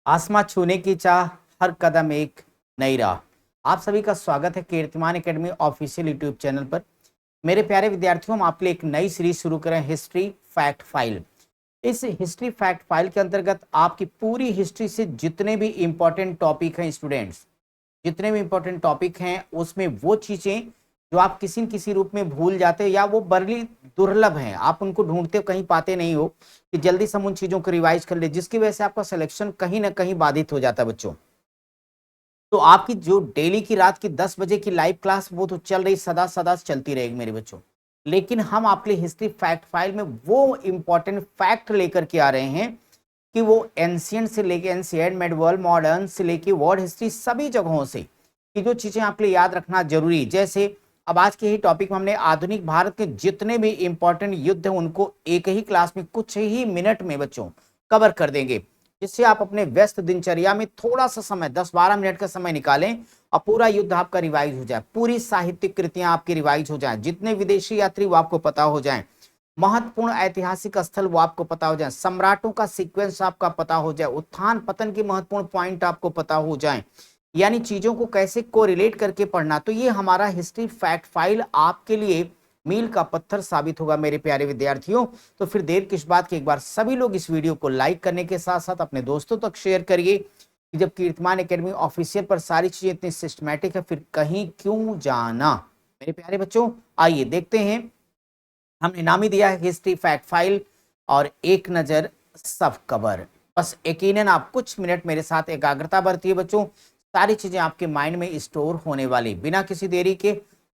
आसमां छूने की चाह, हर कदम एक नई राह। आप सभी का स्वागत है कीर्तिमान एकेडमी ऑफिशियल यूट्यूब चैनल पर। मेरे प्यारे विद्यार्थियों, हम आपके लिए एक नई सीरीज शुरू करें, हिस्ट्री फैक्ट फाइल। इस हिस्ट्री फैक्ट फाइल के अंतर्गत आपकी पूरी हिस्ट्री से जितने भी इंपॉर्टेंट टॉपिक हैं स्टूडेंट्स, जितने भी इंपॉर्टेंट टॉपिक हैं उसमें वो चीजें जो आप किसी न किसी रूप में भूल जाते हो या वो बड़ी दुर्लभ हैं, आप उनको ढूंढते हो कहीं पाते नहीं हो, कि जल्दी से हम उन चीजों को रिवाइज कर ले, जिसकी वजह से आपका सिलेक्शन कहीं ना कहीं बाधित हो जाता है बच्चों। तो आपकी जो डेली की रात की 10 बजे की लाइव क्लास वो तो चल रही, सदा सदा चलती रहेगी मेरे बच्चों। लेकिन हम आपके लिए हिस्ट्री फैक्ट फाइल में वो इंपॉर्टेंट फैक्ट लेकर के आ रहे हैं कि वो एंशियंट से लेके एंशियंट, मेडिवल, मॉडर्न से लेके वर्ल्ड हिस्ट्री, सभी जगहों से कि जो चीजें आपके लिए याद रखना जरूरी। जैसे अब आज के ही टॉपिक में हमने आधुनिक भारत के जितने भी इंपॉर्टेंट युद्ध हैं उनको एक ही क्लास में कुछ ही मिनट में बच्चों कवर कर देंगे, जिससे आप अपने व्यस्त दिनचर्या में थोड़ा सा समय, 10-12 मिनट का समय निकालें और पूरा युद्ध आपका रिवाइज हो जाए, पूरी साहित्यिक कृतियां आपकी रिवाइज हो जाएं, जितने विदेशी यात्री वो आपको पता हो जाएं, महत्वपूर्ण ऐतिहासिक स्थल वो आपको पता हो जाए, सम्राटों का सीक्वेंस आपका पता हो जाए, उत्थान पतन की महत्वपूर्ण पॉइंट आपको पता हो जाए, यानी चीजों को कैसे कोरिलेट करके पढ़ना। तो ये हमारा हिस्ट्री फैक्ट फाइल आपके लिए मील का पत्थर साबित होगा मेरे प्यारे विद्यार्थियों। तो फिर देर किस बात की, एक बार सभी लोग इस वीडियो को लाइक करने के साथ साथ अपने दोस्तों तक शेयर करिए कि जब कीर्तिमान एकेडमी ऑफिशियल पर सारी चीजें इतनी सिस्टमैटिक है फिर कहीं क्यों जाना। मेरे प्यारे बच्चों, आइए देखते हैं। हमने नाम ही दिया है हिस्ट्री फैक्ट फाइल और एक नजर सब कवर। बस यकीनन आप कुछ मिनट मेरे साथ एकाग्रता बरतिए बच्चों, सारी चीजें आपके माइंड में स्टोर होने वाली। बिना किसी देरी के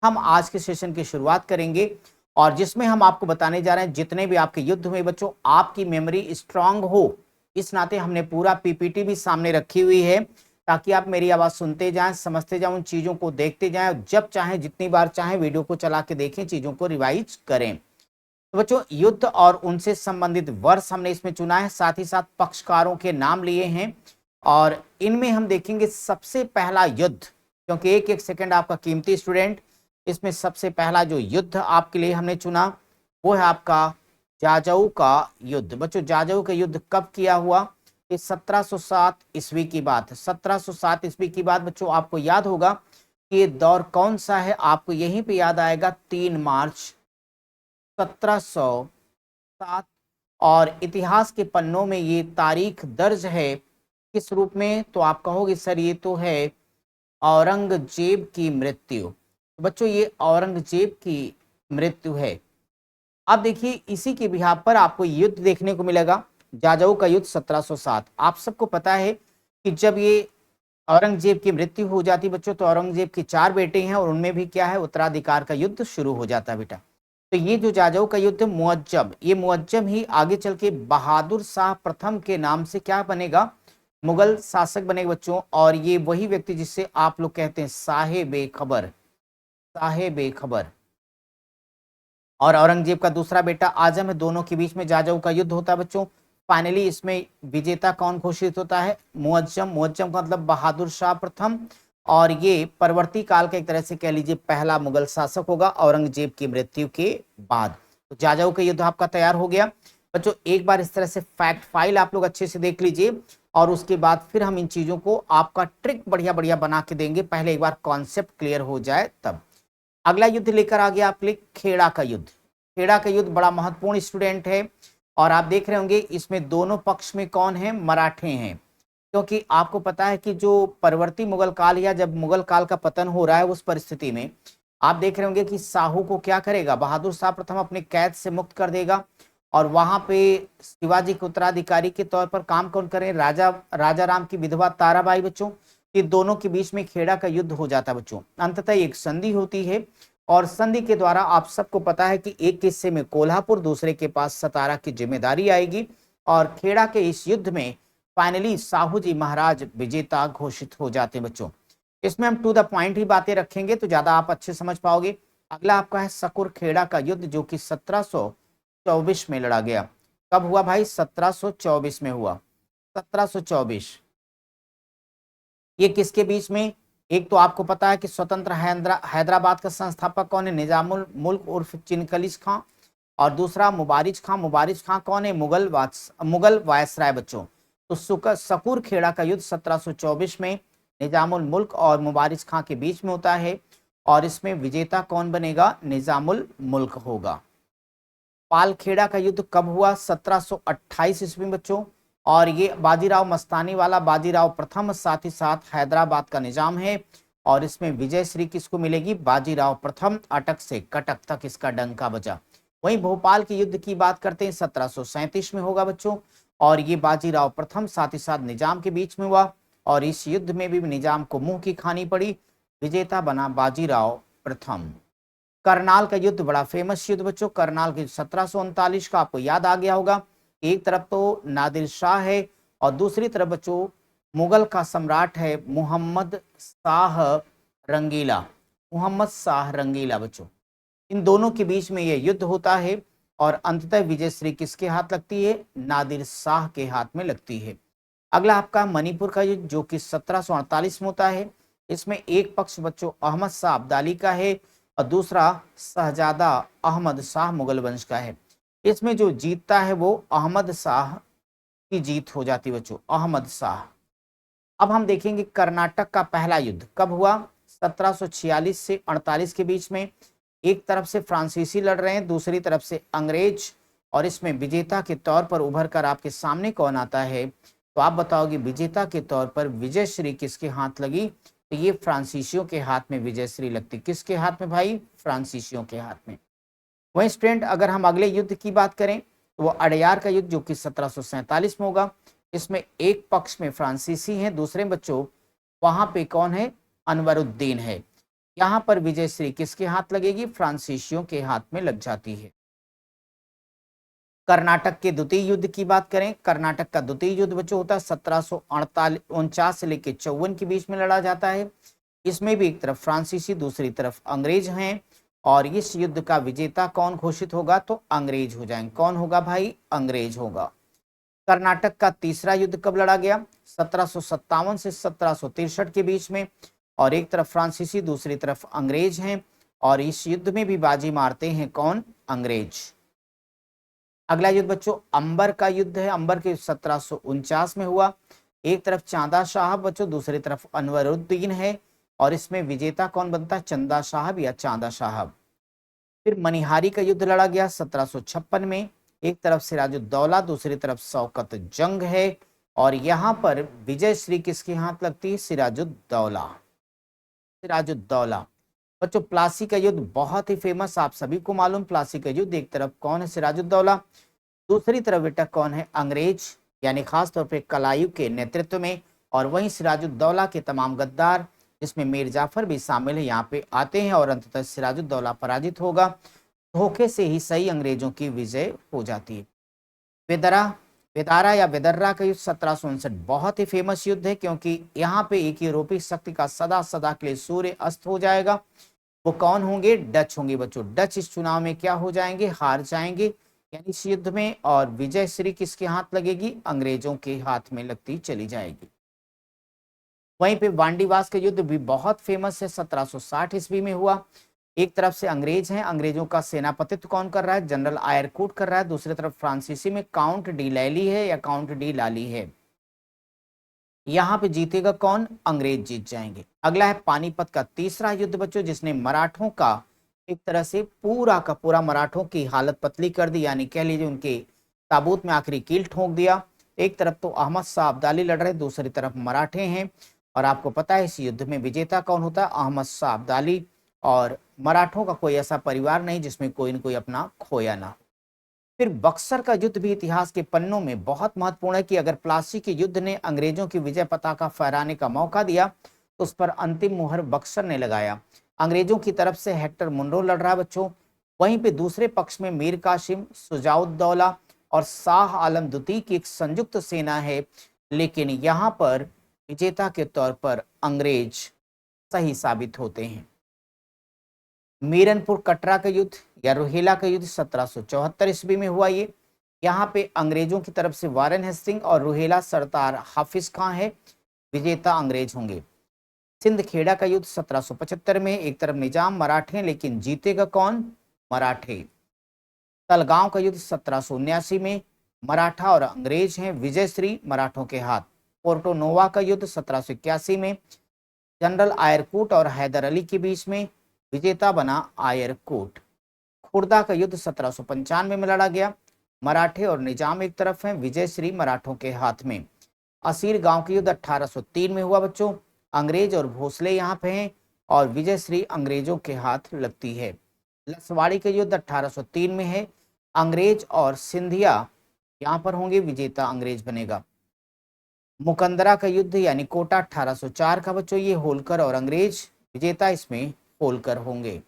हम आज के सेशन की शुरुआत करेंगे और जिसमें हम आपको बताने जा रहे हैं जितने भी आपके युद्ध हुए बच्चों, आपकी मेमोरी स्ट्रांग हो इस नाते हमने पूरा पीपीटी भी सामने रखी हुई है, ताकि आप मेरी आवाज सुनते जाएं, समझते जाएं, उन चीजों को देखते जाएं और जब चाहें जितनी बार चाहें वीडियो को चला के देखें, चीजों को रिवाइज करें। तो बच्चों, युद्ध और उनसे संबंधित वर्ष हमने इसमें चुना है, साथ ही साथ पक्षकारों के नाम लिए हैं और इनमें हम देखेंगे सबसे पहला युद्ध, क्योंकि एक एक सेकंड आपका कीमती स्टूडेंट। इसमें सबसे पहला जो युद्ध आपके लिए हमने चुना वो है आपका जाजऊ का युद्ध। बच्चों, जाजऊ का युद्ध कब किया हुआ? ये 1707 ईस्वी की बात है। 1707 ईस्वी की बात बच्चों, आपको याद होगा कि ये दौर कौन सा है, आपको यहीं पे याद आएगा 3 मार्च 1707। और इतिहास के पन्नों में ये तारीख दर्ज है किस रूप में? तो आप कहोगे सर ये तो है औरंगजेब की मृत्यु। तो बच्चों, ये औरंगजेब की मृत्यु है। अब देखिए, इसी के बिहार पर आपको युद्ध देखने को मिलेगा, जाजऊ का युद्ध 1707। आप सबको पता है कि जब ये औरंगजेब की मृत्यु हो जाती बच्चों, तो औरंगजेब के 4 बेटे हैं और उनमें भी क्या है, उत्तराधिकार का युद्ध शुरू हो जाता है बेटा। तो ये जो जाजऊ का युद्ध मुअज्जम, ये मुअज्जम ही आगे चल के बहादुर शाह प्रथम के नाम से क्या बनेगा, मुगल शासक बनेगा बच्चों। और ये वही व्यक्ति जिससे आप लोग कहते हैं साहेब खबर, साहेब खबर। और औरंगजेब का दूसरा बेटा आजम है, दोनों के बीच में जाजऊ का युद्ध होता है बच्चों। फाइनली इसमें विजेता कौन घोषित होता है? मुअज्जम। मुअज्जम का मतलब बहादुर शाह प्रथम, और ये परवर्ती काल का एक तरह से कह लीजिए पहला मुगल शासक होगा औरंगजेब की मृत्यु के बाद। तो जाजऊ का युद्ध आपका तैयार हो गया बच्चों। एक बार इस तरह से फैक्ट फाइल आप लोग अच्छे से देख लीजिए और उसके बाद फिर हम इन चीजों को आपका ट्रिक बढ़िया बढ़िया बना के देंगे, पहले एक बार कॉन्सेप्ट क्लियर हो जाए तब। अगला युद्ध लेकर आ गया आपके लिए खेड़ा का युद्ध। खेड़ा का युद्ध बड़ा महत्वपूर्ण स्टूडेंट है और आप देख रहे होंगे इसमें दोनों पक्ष में कौन है, मराठे हैं। क्योंकि आपको पता है कि जो परवर्ती मुगल काल या जब मुगल काल का पतन हो रहा है उस परिस्थिति में आप देख रहे होंगे कि साहू को क्या करेगा, बहादुर शाह प्रथम अपने कैद से मुक्त कर देगा और वहां पे शिवाजी के उत्तराधिकारी के तौर पर काम कौन करें, राजा राम की विधवा ताराबाई बच्चों। ये दोनों के बीच में खेड़ा का युद्ध हो जाता है बच्चों। अंततः एक संधि होती है और संधि के द्वारा आप सबको पता है कि एक किस्से में कोल्हापुर, दूसरे के पास सतारा की जिम्मेदारी आएगी और खेड़ा के इस युद्ध में फाइनली साहू जी महाराज विजेता घोषित हो जाते हैं बच्चों। इसमें हम टू द पॉइंट ही बातें रखेंगे तो ज्यादा आप अच्छे समझ पाओगे। अगला आपका है सकुर खेड़ा का युद्ध, जो कि 1724 में लड़ा गया। कब हुआ भाई? 1724 में हुआ। 1724 ये किसके बीच में? एक तो आपको पता है कि स्वतंत्र हैदराबाद का संस्थापक कौन है, निजामुल मुल्क उर्फ चिनकलिस खां। और दूसरा मुबारिज खां। मुबारिज खां कौन है? मुगल वायसराय बच्चों। तो सकूर खेड़ा का युद्ध 1724 में निजामुल मुल्क और मुबारिज खां के बीच में होता है और इसमें विजेता कौन बनेगा? निजामुल मुल्क होगा। पालखेड़ा का युद्ध कब हुआ? 1728 ईस्वी में बच्चों, और ये बाजीराव मस्तानी वाला बाजीराव प्रथम, साथ ही साथ हैदराबाद का निजाम है, और इसमें विजय श्री किसको मिलेगी? बाजीराव प्रथम। अटक से कटक तक इसका डंका बजा। वहीं भोपाल के युद्ध की बात करते हैं, 1737 में होगा बच्चों, और ये बाजीराव प्रथम साथ ही साथ निजाम के बीच में हुआ, और इस युद्ध में भी निजाम को मुंह की खानी पड़ी, विजेता बना बाजीराव प्रथम। करनाल का युद्ध बड़ा फेमस युद्ध बच्चों, करनाल के 1739 का, आपको याद आ गया होगा। एक तरफ तो नादिर शाह है और दूसरी तरफ बच्चों मुगल का सम्राट है मोहम्मद शाह रंगीला, मोहम्मद शाह रंगीला बच्चों। इन दोनों के बीच में यह युद्ध होता है और अंततः विजयश्री किसके हाथ लगती है? नादिर शाह के हाथ में लगती है। अगला आपका मणिपुर का युद्ध जो कि 1748 में होता है। इसमें एक पक्ष बच्चों अहमद शाह अब्दाली का है और दूसरा शहजादा अहमद शाह मुगल वंश का है। इसमें जो जीतता है वो अहमद शाह की जीत हो जाती है बच्चों, अहमद शाह। अब हम देखेंगे कर्नाटक का पहला युद्ध कब हुआ? 1746 से 48 के बीच में। एक तरफ से फ्रांसीसी लड़ रहे हैं, दूसरी तरफ से अंग्रेज, और इसमें विजेता के तौर पर उभर कर आपके सामने कौन आता है? तो आप बताओगे विजेता के तौर पर विजयश्री किसके हाथ लगी? तो ये फ्रांसीसियों के हाथ में विजयश्री लगती। किसके हाथ में भाई? फ्रांसीसियों के हाथ में। वहीं स्टूडेंट अगर हम अगले युद्ध की बात करें तो वो अड़यार का युद्ध जो कि 1747 में होगा। इसमें एक पक्ष में फ्रांसीसी हैं, दूसरे बच्चों वहां पे कौन है? अनवरुद्दीन है। यहाँ पर विजयश्री किसके हाथ लगेगी? फ्रांसीसियों के हाथ में लग जाती है। कर्नाटक के द्वितीय युद्ध की बात करें, कर्नाटक का द्वितीय युद्ध बच्चों होता है 1749 से लेकर 54 के बीच में लड़ा जाता है। इसमें भी एक तरफ फ्रांसीसी दूसरी तरफ अंग्रेज हैं, और इस युद्ध का विजेता कौन घोषित होगा? तो अंग्रेज हो जाएंगे। कौन होगा भाई? अंग्रेज होगा। कर्नाटक का तीसरा युद्ध कब लड़ा गया? 1757 से 1763 के बीच में, और एक तरफ फ्रांसीसी दूसरी तरफ अंग्रेज हैं, और इस युद्ध में भी बाजी मारते हैं कौन? अंग्रेज। अगला युद्ध बच्चों अंबर का युद्ध है। अंबर के 1749 में हुआ। एक तरफ चांदा साहब बच्चों, दूसरी तरफ अनवरुद्दीन है, और इसमें विजेता कौन बनता है? चंदा साहब या चांदा साहब। फिर मनिहारी का युद्ध लड़ा गया 1756 में। एक तरफ सिराजुद्दौला दूसरी तरफ शौकत जंग है, और यहाँ पर विजयश्री किसके हाथ लगती है? सिराजुद्दौला, सिराजुद्दौला। बच्चों प्लासी का युद्ध बहुत ही फेमस, आप सभी को मालूम। प्लासी का युद्ध एक तरफ कौन है? सिराजुद्दौला, दूसरी तरफ बेटा कौन है? अंग्रेज, यानी खास तौर पे कलायू के नेतृत्व में, और वहीं सिराजुद्दौला के तमाम गद्दार जिसमें मीर जाफर भी शामिल है यहाँ पे आते हैं, और अंततः सिराजुद्दौला पराजित होगा। धोखे से ही सही अंग्रेजों की विजय हो जाती है। बेदरा बेदारा या बेदर्रा का युद्ध 1759 बहुत ही फेमस युद्ध है, क्योंकि यहाँ पे एक यूरोपीय शक्ति का सदा सदा के लिए सूर्य अस्त हो जाएगा। वो कौन होंगे? डच होंगे बच्चों। डच इस चुनाव में क्या हो जाएंगे? हार जाएंगे, यानी इस युद्ध में, और विजयश्री किसके हाथ लगेगी? अंग्रेजों के हाथ में लगती चली जाएगी। वहीं पे वांडीवास का युद्ध भी बहुत फेमस है, 1760 ईस्वी में हुआ। एक तरफ से अंग्रेज हैं, अंग्रेजों का सेनापतित्व कौन कर रहा है? जनरल आयरकूट कर रहा है। दूसरी तरफ फ्रांसीसी में काउंट डी लैली है या काउंट डी लाली है। यहाँ पे जीतेगा कौन? अंग्रेज जीत जाएंगे। अगला है पानीपत का तीसरा युद्ध बच्चों, जिसने मराठों का एक तरह से पूरा का पूरा मराठों की हालत पतली कर दी, यानी कह लीजिए उनके ताबूत में आखिरी कील ठोक दिया। एक तरफ तो अहमद शाह अब्दाली लड़ रहे, दूसरी तरफ मराठे हैं, और आपको पता है इस युद्ध में विजेता कौन होता है? अहमद शाह अब्दाली। और मराठों का कोई ऐसा परिवार नहीं जिसमें कोई न कोई अपना खोया ना। फिर बक्सर का युद्ध भी इतिहास के पन्नों में बहुत महत्वपूर्ण है, कि अगर प्लासी के युद्ध ने अंग्रेजों की विजय पताका फहराने का मौका दिया तो उस पर अंतिम मुहर बक्सर ने लगाया। अंग्रेजों की तरफ से हेक्टर मुनरो लड़ रहा है बच्चों, वहीं पे दूसरे पक्ष में मीर कासिम, सुजाउद्दौला और शाह आलम द्वितीय की एक संयुक्त सेना है, लेकिन यहाँ पर विजेता के तौर पर अंग्रेज सही साबित होते हैं। मीरनपुर कटरा का युद्ध या रोहिला का युद्ध 1774 ईस्वी में हुआ। ये यहाँ पे अंग्रेजों की तरफ से वारेन हेस्टिंग और रोहिला सरदार हाफिज खां है, विजेता अंग्रेज होंगे। सिंध खेड़ा का युद्ध 1775 में, एक तरफ निजाम मराठे लेकिन जीतेगा कौन? मराठे। तलगांव का युद्ध 1779 में, मराठा और अंग्रेज हैं विजयश्री मराठों के हाथ। पोर्टो नोवा का युद्ध 1781 में जनरल आयरकूट और हैदर अली के बीच में, विजेता बना आयरकूट। खुर्दा का युद्ध 1795 में लड़ा गया, मराठे और निजाम एक तरफ हैं, विजयश्री मराठों के हाथ में। असीर गांव का युद्ध 1803 में हुआ बच्चों, अंग्रेज और भोसले यहाँ पे हैं और विजयश्री अंग्रेजों के हाथ लगती है। लसवाड़ी का युद्ध 1803 में है, अंग्रेज और सिंधिया यहाँ पर होंगे, विजेता अंग्रेज बनेगा। मुकंदरा का युद्ध यानी कोटा 1804 का बच्चों, ये होलकर और अंग्रेज, विजेता इसमें होलकर होंगे।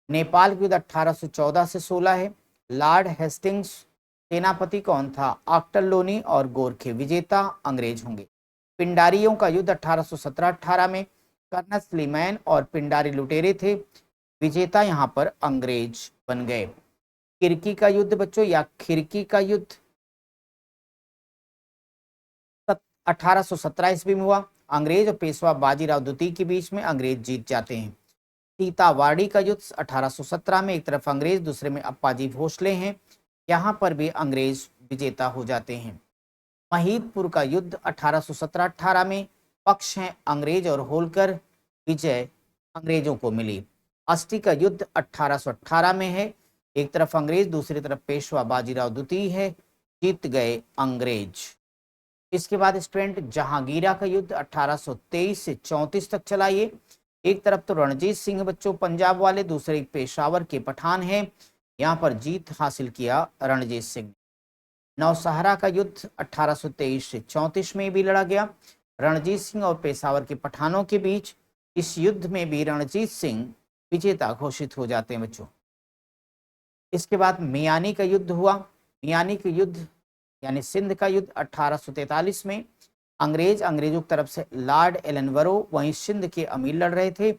नेपाल का युद्ध 1814 से 16 है, लॉर्ड हेस्टिंग्स, सेनापति कौन था, ऑक्टरलोनी और गोरखे, विजेता अंग्रेज होंगे। पिंडारियों का युद्ध 1817-18 में कर्नल स्लीमैन और पिंडारी लुटेरे थे, विजेता यहाँ पर अंग्रेज बन गए। किरकी का युद्ध बच्चों या खिरकी का युद्ध 1817 ईस्वी में हुआ, अंग्रेज और पेशवा बाजीराव द्वितीय के बीच में अंग्रेज जीत जाते हैं। सीतावाड़ी का युद्ध 1817 में, एक तरफ अंग्रेज दूसरे में अप्पाजी भोसले हैं, यहाँ पर भी अंग्रेज विजेता हो जाते हैं। महीदपुर का युद्ध 1817-18 में, पक्ष हैं अंग्रेज और होलकर, विजय अंग्रेजों को मिली। अस्टी का युद्ध 1818 में है, एक तरफ अंग्रेज दूसरी तरफ पेशवा बाजीराव द्वितीय है, जीत गए अंग्रेज। इसके बाद स्टूडेंट जहांगीरा का युद्ध 1823 से 34 तक चला। ये एक तरफ तो रणजीत सिंह बच्चों पंजाब वाले, दूसरे पेशावर के पठान हैं, यहाँ पर जीत हासिल किया रणजीत सिंह। नौशहरा का युद्ध 1823 से 34 में भी लड़ा गया, रणजीत सिंह और पेशावर के पठानों के बीच। इस युद्ध में भी रणजीत सिंह विजेता घोषित हो जाते हैं बच्चों। इसके बाद मियानी का युद्ध हुआ, मियानी का युद्ध यानी सिंध का युद्ध 1843 में, अंग्रेजों की तरफ से लॉर्ड एलनबरो वहीं सिंध के अमीर लड़ रहे थे,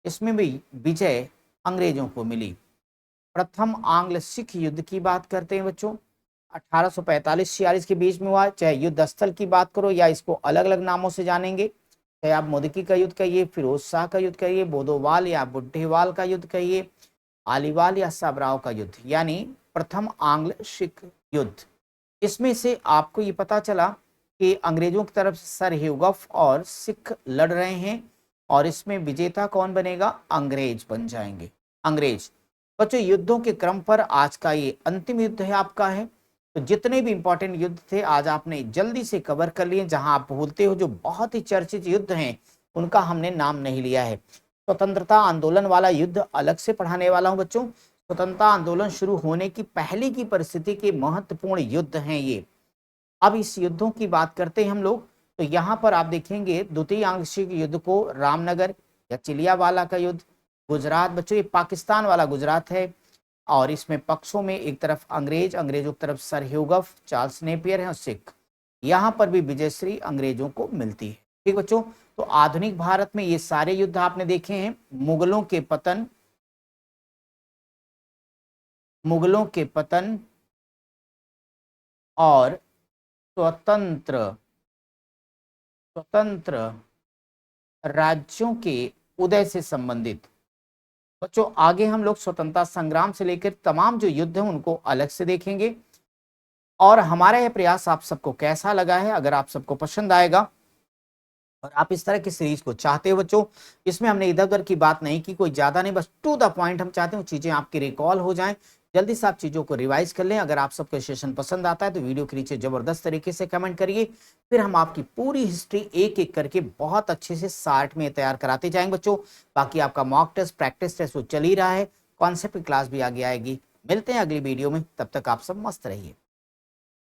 इसमें भी विजय अंग्रेजों को मिली। प्रथम आंग्ल सिख युद्ध की बात करते हैं बच्चों, 1845-46 के बीच में हुआ। चाहे युद्ध स्थल की बात करो या इसको अलग अलग नामों से जानेंगे, चाहे आप मुदकी का युद्ध कहिए, फिरोज शाह का युद्ध कहिए, बोदोवाल या बुड्ढेवाल का युद्ध कहिए, आलीवाल या सबराव का युद्ध, यानी प्रथम आंग्ल सिख युद्ध। इसमें से आपको ये पता चला कि अंग्रेजों की तरफ से सर ह्यूगफ और सिख लड़ रहे हैं और इसमें विजेता कौन बनेगा, अंग्रेज बन जाएंगे, अंग्रेज। बच्चों युद्धों के क्रम पर आज का ये अंतिम युद्ध है आपका है, तो जितने भी इंपॉर्टेंट युद्ध थे आज आपने जल्दी से कवर कर लिए। जहां आप भूलते हो जो बहुत ही चर्चित युद्ध हैं उनका हमने नाम नहीं लिया है। स्वतंत्रता आंदोलन वाला युद्ध अलग से पढ़ाने वाला हूं बच्चों। स्वतंत्रता आंदोलन शुरू होने की पहले की परिस्थिति के महत्वपूर्ण युद्ध हैं ये। अब इस युद्धों की बात करते हैं हम लोग, तो यहाँ पर आप देखेंगे द्वितीय आंशिक युद्ध को रामनगर या चिलियावाला का युद्ध, गुजरात बच्चों ये पाकिस्तान वाला गुजरात है, और इसमें पक्षों में एक तरफ अंग्रेजों की तरफ सर ह्यूगफ, चार्ल्स नेपियर है और सिख, यहाँ पर भी विजयश्री अंग्रेजों को मिलती है। ठीक बच्चों, तो आधुनिक भारत में ये सारे युद्ध आपने देखे हैं। मुगलों के पतन और स्वतंत्र राज्यों के उदय से संबंधित बच्चों आगे हम लोग स्वतंत्रता संग्राम से लेकर तमाम जो युद्ध हैं उनको अलग से देखेंगे। और हमारा यह प्रयास आप सबको कैसा लगा है, अगर आप सबको पसंद आएगा और आप इस तरह की सीरीज को चाहते हो बच्चों, इसमें हमने इधर उधर की बात नहीं की, कोई ज्यादा नहीं, बस टू द पॉइंट हम चाहते हैं चीजें आपकी रिकॉल हो जाएं, जल्दी से आप चीजों को रिवाइज कर लें। अगर आप सबको सेशन पसंद आता है तो वीडियो के नीचे जबरदस्त तरीके से कमेंट करिए, फिर हम आपकी पूरी हिस्ट्री एक एक करके बहुत अच्छे से शार्ट में तैयार कराते जाएंगे बच्चों। बाकी आपका मॉक टेस्ट, प्रैक्टिस टेस्ट वो चल ही रहा है, कॉन्सेप्ट की क्लास भी आगे आएगी। मिलते हैं अगली वीडियो में, तब तक आप सब मस्त रहिए।